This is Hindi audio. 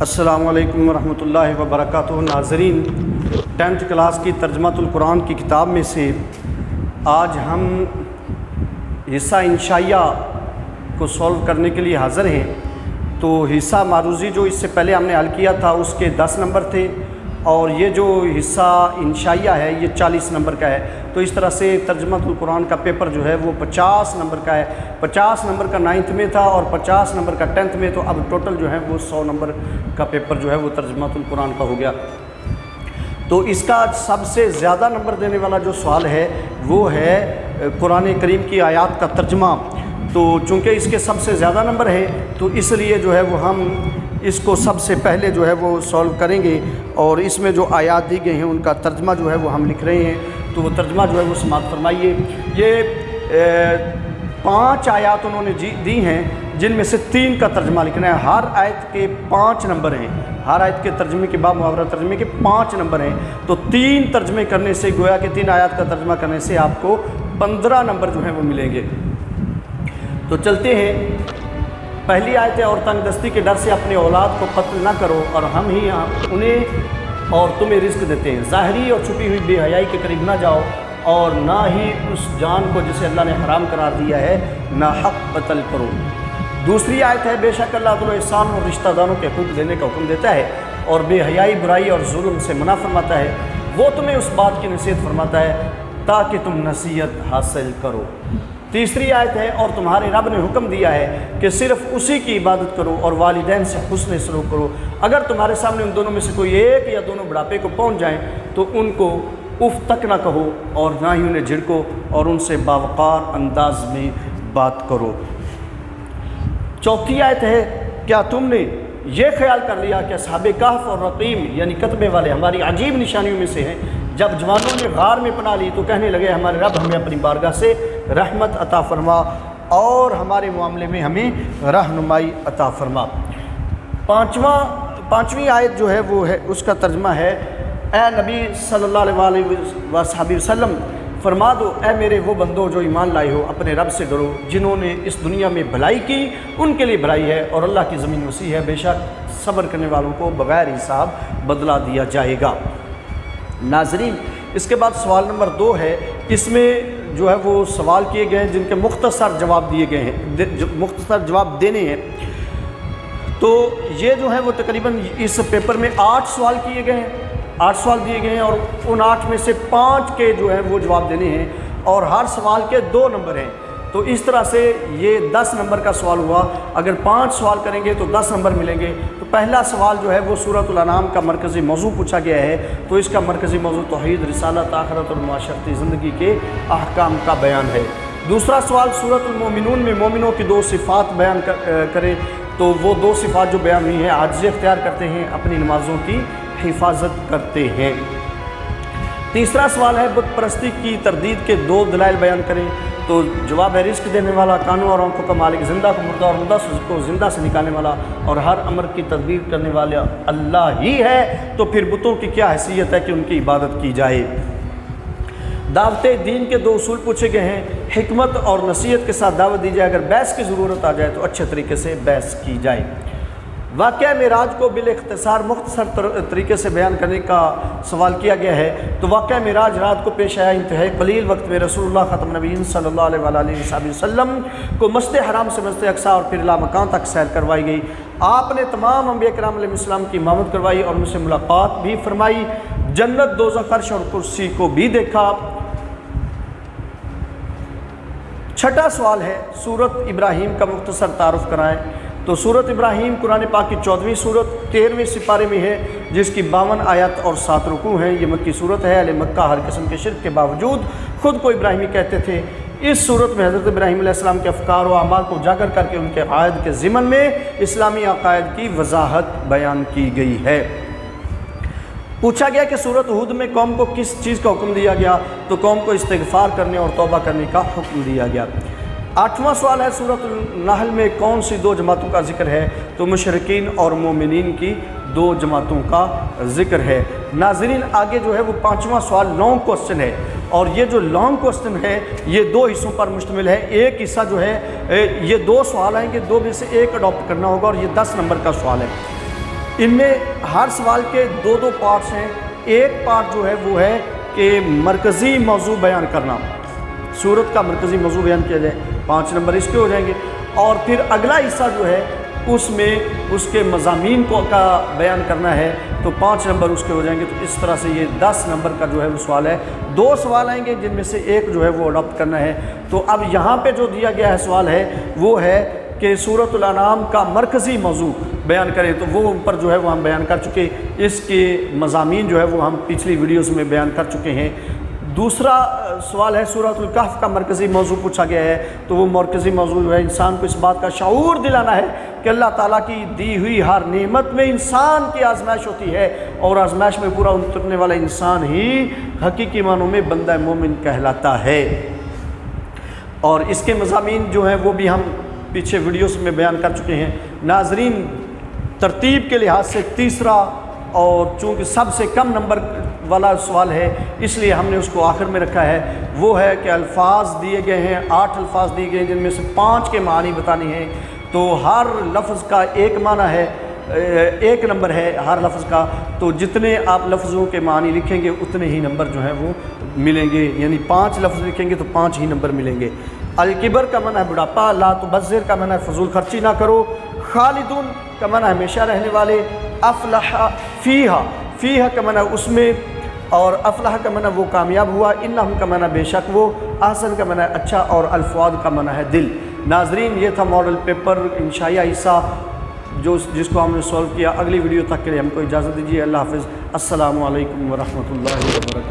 अस्सलामु अलैकुम वरहमतुल्लाहि वबरकातुहू। नाज़रीन, 10th क्लास की तर्जुमातुल कुरान की किताब में से आज हम हिस्सा इंशाइया को सॉल्व करने के लिए हाज़िर हैं। तो हिस्सा मारूज़ी जो इससे पहले हमने हल किया था उसके 10 नंबर थे और ये जो हिस्सा इंशाइया है ये 40 नंबर का है। तो इस तरह से तर्जुमातुल कुरान का पेपर जो है वो 50 नंबर का है। 50 नंबर का 9th में था और 50 नंबर का 10th में, तो अब टोटल जो है वो 100 नंबर का पेपर जो है वो तर्जुमातुल कुरान का हो गया। तो इसका सबसे ज़्यादा नंबर देने वाला जो सवाल है वो है कुरान करीम की आयत का तर्जुमा। तो चूँकि इसके सबसे ज़्यादा नंबर है तो इसलिए जो है वो हम इसको सबसे पहले जो है वो सॉल्व करेंगे और इसमें जो आयत दी गई हैं उनका तर्जुमा जो है वो हम लिख रहे हैं। तो वो तर्जुमा जो है वो समाप्त फरमाइए। ये 5 आयत उन्होंने दी हैं जिनमें से 3 का तर्जुमा लिखना है। हर आयत के 5 नंबर हैं, हर आयत के तर्जुमे के बाद मुहावरा तर्जुमे के 5 नंबर हैं। तो 3 तर्जुमे करने से, गोया कि 3 आयत का तर्जुमा करने से आपको 15 नंबर जो हैं वो मिलेंगे। तो चलते हैं। पहली आयत है, और तंगदस्ती के डर से अपने औलाद को कत्ल ना करो और हम ही उन्हें और तुम्हें रिस्क देते हैं। ज़ाहिरी और छुपी हुई बेहयाई के करीब ना जाओ और ना ही उस जान को जिसे अल्लाह ने हराम करार दिया है ना हक कत्ल करो। दूसरी आयत है, बेशक अल्लाह तुम्हें एहसान और रिश्तेदारों के हुक्म देने का हुक्म देता है और बेहयाई, बुराई और जुल्म से मना फरमाता है। वो तुम्हें उस बात की नसीहत फरमाता है ताकि तुम नसीहत हासिल करो। तीसरी आयत है, और तुम्हारे रब ने हुक्म दिया है कि सिर्फ उसी की इबादत करो और वालिदैन से हुस्न सलूक करो। अगर तुम्हारे सामने उन दोनों में से कोई एक या दोनों बुढ़ापे को पहुंच जाएं तो उनको उफ तक ना कहो और ना ही उन्हें झिड़को और उनसे बावकार अंदाज में बात करो। चौथी आयत है, क्या तुमने ये ख्याल कर लिया कि असहाबे कहफ और रकीम यानी कतबे वाले हमारी अजीब निशानियों में से हैं। जब जवानों ने गार में पनाह ली तो कहने लगे हमारे रब हमें अपनी बारगाह से रहमत अता फरमा और हमारे मामले में हमें रहनुमाई अता फरमा। पाँचवीं आयत जो है वो है, उसका तर्जुमा है, ए नबी सल्लल्लाहु अलैहि वसल्लम फरमा दो, ए मेरे वो बंदो जो ईमान लाए हो, अपने रब से डरो। जिन्होंने इस दुनिया में भलाई की उनके लिए भलाई है और अल्लाह की ज़मीन वसी है। बेशक सब्र करने वालों को बग़ैर हिसाब बदला दिया जाएगा। नाज़रीन, इसके बाद सवाल नंबर 2 है। इसमें जो है वो सवाल किए गए हैं जिनके मुख्तसर जवाब दिए गए हैं, मुख्तसर जवाब देने हैं। तो ये जो है वो तकरीबन इस पेपर में 8 सवाल किए गए हैं, 8 सवाल दिए गए हैं और उन 8 में से 5 के जो है वो जवाब देने हैं और हर सवाल के 2 नंबर हैं। तो इस तरह से ये 10 नंबर का सवाल हुआ। अगर 5 सवाल करेंगे तो 10 नंबर मिलेंगे। तो पहला सवाल जो है वो सूरतुल अनाम का मरकज़ी मौजू पूछा गया है। तो इसका मरकज़ी मौजू तौहीद, रिसालत, आखिरत और माशरती ज़िंदगी के अहकाम का बयान है। दूसरा सवाल सूरतुल मोमिनून में मोमिनों की 2 सिफ़ात बयान करें। तो वो 2 सिफ़ात जो बयान हुई हैं, आजिज़ इख्तियार करते हैं, अपनी नमाज़ों की हिफाजत करते हैं। तीसरा सवाल है, बुत परस्ती की तरदीद के 2 दलाइल बयान करें। तो जवाब है, रिस्क देने वाला, कानून और आंखों का मालिक, ज़िंदा को मुर्दा और मुर्दा को ज़िंदा से निकालने वाला और हर अमर की तदबीर करने वाला अल्लाह ही है। तो फिर बुतों की क्या हैसियत है कि उनकी इबादत की जाए। दावत दीन के 2 उसूल पूछे गए हैं। हिकमत और नसीहत के साथ दावत दी जाए, अगर बहस की ज़रूरत आ जाए तो अच्छे तरीके से बहस की जाए। वाक़या मेराज को बिल इख्तिसार मुख्तसर तरीके से बयान करने का सवाल किया गया है। तो वाक़या मेराज रात को पेश आया इंतहाई कलील वक्त में रसूलुल्लाह ख़त्म नबीय्यीन सल्लल्लाहु अलैहि वसल्लम को मस्जिद हराम से मस्जिद अक्सा और फिर ला मकान तक सैर करवाई गई। आपने तमाम अंबिया किराम अलैहिस्सलाम की इमामत करवाई और उनसे मुलाकात भी फरमाई। जन्नत, दोज़ख, अर्श और कुर्सी को भी देखा। छठा सवाल है, सूरत इब्राहीम का मुख्तसर तारुफ़ कराएँ। तो सूरत इब्राहीम कुरान पाक की 14वीं सूरत 13वें सिपारे में है, जिसकी 52 आयत और 7 रुकू हैं। ये मक्की सूरत है। अहले मक्का हर किस्म के शिर्क के बावजूद ख़ुद को इब्राहिमी कहते थे। इस सूरत में हज़रत इब्राहीम अलैहिस्सलाम के अफ़कार व अमाल को उजागर करके उनके अक़ायद के ज़िमन में इस्लामी अक़ायद की वजाहत बयान की गई है। पूछा गया कि सूरत हूद में कौम को किस चीज़ का हुक्म दिया गया। तो कौम को इस्तिग़फ़ार करने और तौबा करने का हुक्म दिया गया। 8वां सवाल है, सूरत नहल में कौन सी 2 जमातों का जिक्र है। तो मुशरिकीन और मोमिनीन की 2 जमातों का जिक्र है। नाज़रीन, आगे जो है वो 5वां सवाल लॉन्ग क्वेश्चन है और ये जो लॉन्ग क्वेश्चन है ये 2 हिस्सों पर मुश्तमिल है। एक हिस्सा जो है ये 2 सवाल आएंगे, 2 में से एक अडॉप्ट करना होगा और ये 10 नंबर का सवाल है। इनमें हर सवाल के दो दो पार्ट्स हैं। एक पार्ट जो है वो है कि मरकज़ी मौजू बयान करना, सूरत का मरकज़ी मौजू बयान किया जाए, 5 नंबर इसके हो जाएंगे। और फिर अगला हिस्सा जो है उसमें उसके मज़ामीन को का बयान करना है तो 5 नंबर उसके हो जाएंगे। तो इस तरह से ये 10 नंबर का जो है वो सवाल है। 2 सवाल आएंगे जिनमें से एक जो है वो अडॉप्ट करना है। तो अब यहाँ पे जो दिया गया है सवाल है वो है कि सूरतुल अनाम का मरकज़ी मौजू बयान करें, तो वो ऊपर जो है वो हम बयान कर चुके। इसके मज़ामीन जो है वो हम पिछली वीडियोज़ में बयान कर चुके हैं। दूसरा सवाल है सूरतुल कहफ का मरकज़ी मौजू पूछा गया है, तो वो मरकज़ी मौजू जो है इंसान को इस बात का शऊर दिलाना है कि अल्लाह ताला की दी हुई हर नेमत में इंसान की आजमाइश होती है और आजमाइश में पूरा उतरने वाला इंसान ही हकीकी मानों में बंदा मोमिन कहलाता है। और इसके मज़ामीन जो हैं वो भी हम पीछे वीडियोस में बयान कर चुके हैं। नाजरीन, तरतीब के लिहाज से तीसरा और चूँकि सबसे कम नंबर वाला सवाल है इसलिए हमने उसको आखिर में रखा है। वो है कि अल्फाज दिए गए हैं, 8 अल्फाज दिए गए हैं जिनमें से 5 के मानी बताने हैं। तो हर लफ्ज़ का एक माना है, 1 नंबर है हर लफ्ज़ का। तो जितने आप लफ्ज़ों के मानी लिखेंगे उतने ही नंबर जो हैं वो मिलेंगे, यानी 5 लफ्ज़ लिखेंगे तो 5 ही नंबर मिलेंगे। अलकिबर का माना है बुढ़ापा, ला तुबज़्ज़िर का माना है फजूल खर्ची ना करो, खालिदुन का माना है हमेशा रहने वाले, अफलहा फ़ीहा, फ़ीहा का माना उसमें, और अफलाह का माना वो कामयाब हुआ, इन्नहुम का माना बेशक वो, अहसन का माना अच्छा, और अल्फाद का माना है दिल। नाजरीन, ये था मॉडल पेपर इंशाइया हिस्सा जिसको हमने सॉल्व किया। अगली वीडियो तक के लिए हमको इजाज़त दीजिए। अल्लाह हाफ़िज़। अस्सलामु अलैकुम व रहमतुल्लाहि व बरकातुहू।